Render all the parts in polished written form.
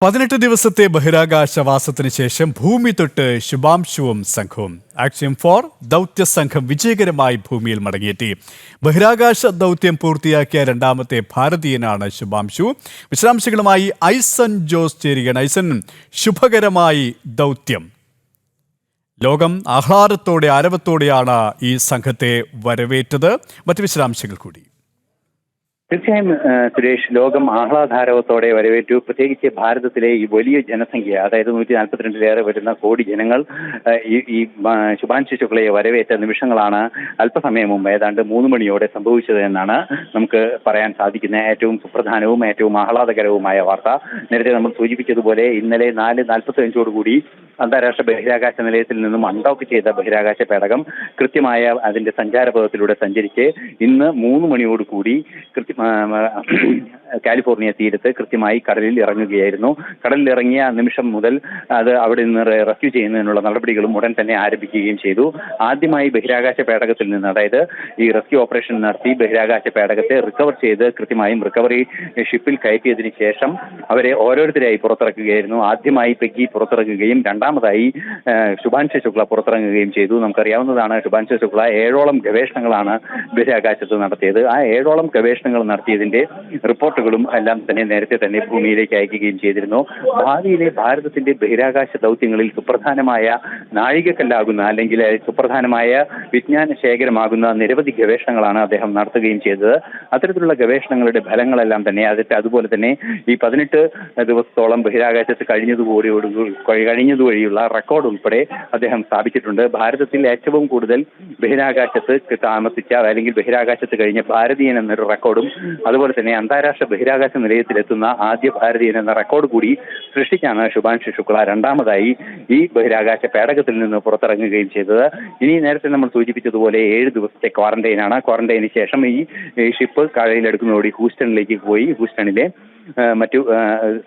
18 ദിവസത്തെ ബഹിരാകാശവാസത്തിന് ശേഷം ഭൂമി തൊട്ട് ശുഭാംശുവും സംഘവും ആക്ഷൻ ഫോർ ദൗത്യ സംഘം വിജയകരമായി ഭൂമിയിൽ മടങ്ങിയെത്തി. ബഹിരാകാശ ദൗത്യം പൂർത്തിയാക്കിയ രണ്ടാമത്തെ ഭാരതീയനാണ് ശുഭാംശു. വിശദാംശങ്ങളുമായി ഐസൻ ജോസ് ചേരുകയാണ്. ഐസൻ, ശുഭകരമായി ദൗത്യം. ലോകം ആഹ്ലാദത്തോടെ ആരവത്തോടെയാണ് ഈ സംഘത്തെ വരവേറ്റത്. മറ്റു വിശദാംശങ്ങൾ കൂടി. തീർച്ചയായും സുരേഷ്, ലോകം ആഹ്ലാദാരവത്തോടെ വരവേറ്റു. പ്രത്യേകിച്ച് ഭാരതത്തിലെ ഈ വലിയ ജനസംഖ്യ, അതായത് 142-ലേറെ വരുന്ന കോടി ജനങ്ങൾ ഈ ശുഭാംശു ശുക്ലയെ വരവേറ്റ നിമിഷങ്ങളാണ് അല്പസമയം മുമ്പ് ഏതാണ്ട് 3 മണിയോടെ സംഭവിച്ചത് എന്നാണ് നമുക്ക് പറയാൻ സാധിക്കുന്ന ഏറ്റവും സുപ്രധാനവും ഏറ്റവും ആഹ്ലാദകരവുമായ വാർത്ത. നേരത്തെ നമ്മൾ സൂചിപ്പിച്ചതുപോലെ ഇന്നലെ 4:45 അന്താരാഷ്ട്ര ബഹിരാകാശ നിലയത്തിൽ നിന്നും അൺഡോക്ക് ചെയ്ത ബഹിരാകാശ പേടകം കൃത്യമായ അതിന്റെ സഞ്ചാരപഥത്തിലൂടെ സഞ്ചരിച്ച് ഇന്ന് 3 മണിയോടുകൂടി കാലിഫോർണിയ തീരത്ത് കൃത്യമായി കടലിൽ ഇറങ്ങുകയായിരുന്നു. കടലിൽ ഇറങ്ങിയ നിമിഷം മുതൽ അത് അവിടെ നിന്ന് റെസ്ക്യൂ ചെയ്യുന്നതിനുള്ള നടപടികളും ഉടൻ തന്നെ ആരംഭിക്കുകയും ചെയ്തു. ആദ്യമായി ബഹിരാകാശ പേടകത്തിൽ നിന്ന്, അതായത് ഈ റെസ്ക്യൂ ഓപ്പറേഷൻ നടത്തി ബഹിരാകാശ പേടകത്തെ റിക്കവർ ചെയ്ത് കൃത്യമായും റിക്കവറി ഷിപ്പിൽ കയറ്റിയതിനു ശേഷം അവരെ ഓരോരുത്തരായി പുറത്തിറക്കുകയായിരുന്നു. ആദ്യമായി പെഗ്ഗി പുറത്തിറങ്ങുകയും രണ്ടാമതായി ശുഭാംശു ശുക്ല പുറത്തിറങ്ങുകയും ചെയ്തു. നമുക്കറിയാവുന്നതാണ്, ശുഭാംശു ശുക്ല 7ഓളം ഗവേഷണങ്ങളാണ് ബഹിരാകാശത്ത് നടത്തിയത്. ആ 7ഓളം ഗവേഷണങ്ങൾ നടത്തിയതിന്റെ റിപ്പോർട്ടുകളും എല്ലാം തന്നെ നേരത്തെ തന്നെ ഭൂമിയിലേക്ക് അയക്കുകയും ചെയ്തിരുന്നു. ഭാവിയിലെ ഭാരതത്തിന്റെ ബഹിരാകാശ ദൗത്യങ്ങളിൽ സുപ്രധാനമായ നാഴികക്കല്ലാകുന്ന, അല്ലെങ്കിൽ സുപ്രധാനമായ വിജ്ഞാന ശേഖരമാകുന്ന നിരവധി ഗവേഷണങ്ങളാണ് അദ്ദേഹം നടത്തുകയും ചെയ്തത്. അത്തരത്തിലുള്ള ഗവേഷണങ്ങളുടെ ഫലങ്ങളെല്ലാം തന്നെ അതുപോലെ തന്നെ ഈ 18 ദിവസത്തോളം ബഹിരാകാശത്ത് കഴിഞ്ഞതുവഴിയുള്ള റെക്കോർഡ് ഉൾപ്പെടെ അദ്ദേഹം സ്ഥാപിച്ചിട്ടുണ്ട്. ഭാരതത്തിൽ ഏറ്റവും കൂടുതൽ ബഹിരാകാശത്ത് താമസിച്ച, അല്ലെങ്കിൽ ബഹിരാകാശത്ത് കഴിഞ്ഞ ഭാരതീയൻ എന്നൊരു റെക്കോർഡും അതുപോലെ തന്നെ അന്താരാഷ്ട്ര ബഹിരാകാശ നിലയത്തിലെത്തുന്ന ആദ്യ ഭാരതീയൻ എന്ന റെക്കോർഡ് കൂടി സൃഷ്ടിച്ചാണ് ശുഭാംശു ശുക്ല രണ്ടാമതായി ഈ ബഹിരാകാശ പേടകത്തിൽ നിന്ന് പുറത്തിറങ്ങുകയും ചെയ്തത്. ഇനി നേരത്തെ നമ്മൾ സൂചിപ്പിച്ചതുപോലെ 7 ദിവസത്തെ ക്വാറന്റൈനാണ്. ക്വാറന്റൈന് ശേഷം ഈ ഷിപ്പ് കരയിലെടുക്കുന്നതോടെ ഹൂസ്റ്റണിലേക്ക് പോയി. ഹൂസ്റ്റണിലെ മറ്റു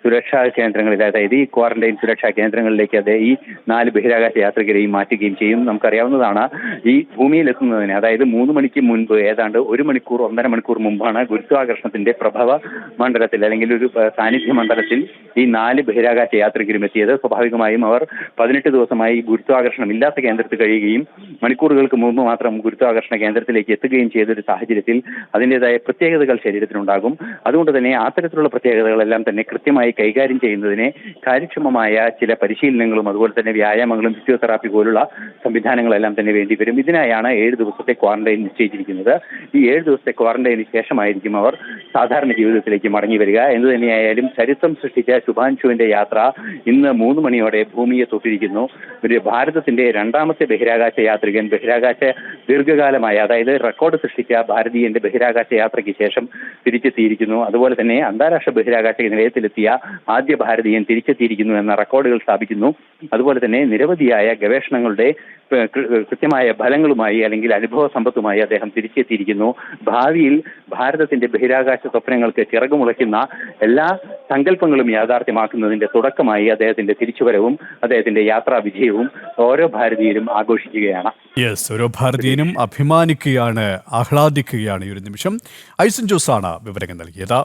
സുരക്ഷാ കേന്ദ്രങ്ങളിൽ, അതായത് ഈ ക്വാറന്റൈൻ സുരക്ഷാ കേന്ദ്രങ്ങളിലേക്ക് ഈ 4 ബഹിരാകാശ യാത്രികരെയും മാറ്റുകയും ചെയ്യും. നമുക്കറിയാവുന്നതാണ്, ഈ ഭൂമിയിലെത്തുന്നതിന്, അതായത് 3 മണിക്ക് മുൻപ് ഏതാണ്ട് 1 മണിക്കൂർ 1.5 മണിക്കൂർ മുമ്പാണ് ഗുരുത്വാകർഷണത്തിന്റെ പ്രഭവ മണ്ഡലത്തിൽ, അല്ലെങ്കിൽ ഒരു സാന്നിധ്യ മണ്ഡലത്തിൽ ഈ 4 ബഹിരാകാശ യാത്രികരും എത്തിയത്. സ്വാഭാവികമായും അവർ 18 ദിവസമായി ഗുരുത്വാകർഷണം ഇല്ലാത്ത കേന്ദ്രത്തിൽ കഴിയുകയും മണിക്കൂറുകൾക്ക് മുമ്പ് മാത്രം ഗുരുത്വാകർഷണ കേന്ദ്രത്തിലേക്ക് എത്തുകയും ചെയ്തൊരു സാഹചര്യത്തിൽ അതിൻ്റെതായ പ്രത്യേകതകൾ ശരീരത്തിനുണ്ടാകും. അതുകൊണ്ട് തന്നെ അത്തരത്തിലുള്ള പ്രത്യേകതകളെല്ലാം തന്നെ കൃത്യമായി കൈകാര്യം ചെയ്യുന്നതിന് കാര്യക്ഷമമായ ചില പരിശീലനങ്ങളും അതുപോലെ തന്നെ വ്യായാമങ്ങളും ഫിസിയോതെറാപ്പി പോലുള്ള സംവിധാനങ്ങളെല്ലാം തന്നെ വേണ്ടിവരും. ഇതിനായാണ് 7 ദിവസത്തെ ക്വാറന്റൈൻ നിശ്ചയിച്ചിരിക്കുന്നത്. ഈ 7 ദിവസത്തെ ക്വാറന്റൈന് ശേഷമായിരിക്കും അവർ സാധാരണ ജീവിതത്തിലേക്ക് മടങ്ങി വരിക. എന്തു തന്നെയായാലും ചരിത്രം സൃഷ്ടിച്ച ശുഭാംശുവിന്റെ യാത്ര ഇന്ന് 3 മണിയോടെ ഭൂമിയെ തൊട്ടിരിക്കുന്നു. ഒരു ഭാരതത്തിന്റെ രണ്ടാമത്തെ ബഹിരാകാശ യാത്രികൻ ബഹിരാകാശ ദീർഘകാലമായ, അതായത് റെക്കോർഡ് സൃഷ്ടിച്ച ഭാരതീയന്റെ ബഹിരാകാശ യാത്രയ്ക്ക് ശേഷം തിരിച്ചെത്തിയിരിക്കുന്നു. അതുപോലെ തന്നെ അന്താരാഷ്ട്ര ബഹിരാകാശ നിലയത്തിലെത്തിയ ആദ്യ ഭാരതീയൻ തിരിച്ചെത്തിയിരിക്കുന്നു എന്ന റെക്കോർഡുകൾ സ്ഥാപിക്കുന്നു. അതുപോലെ തന്നെ നിരവധിയായ ഗവേഷണങ്ങളുടെ കൃത്യമായ ഫലങ്ങളുമായി, അല്ലെങ്കിൽ അനുഭവ സമ്പത്തുമായി അദ്ദേഹം തിരിച്ചെത്തിയിരിക്കുന്നു. ഭാവിയിൽ ഭാരതത്തിന്റെ ബഹിരാകാശ സ്വപ്നങ്ങൾക്ക് ചിറകുമുളയ്ക്കുന്ന എല്ലാ സങ്കല്പങ്ങളും യാഥാർത്ഥ്യമാക്കുന്നതിന്റെ തുടക്കമായി അദ്ദേഹത്തിന്റെ തിരിച്ചുവരവും അദ്ദേഹത്തിന്റെ യാത്രാ വിജയവും ഓരോ ഭാരതീയരും ആഘോഷിക്കുകയാണ്. ഓരോ ഭാരതീയനും അഭിമാനിക്കുകയാണ്, ആഹ്ലാദിക്കുകയാണ് ഈ ഒരു നിമിഷം. ഐസൻ ജോസാണ് വിവരങ്ങൾ നൽകിയത്.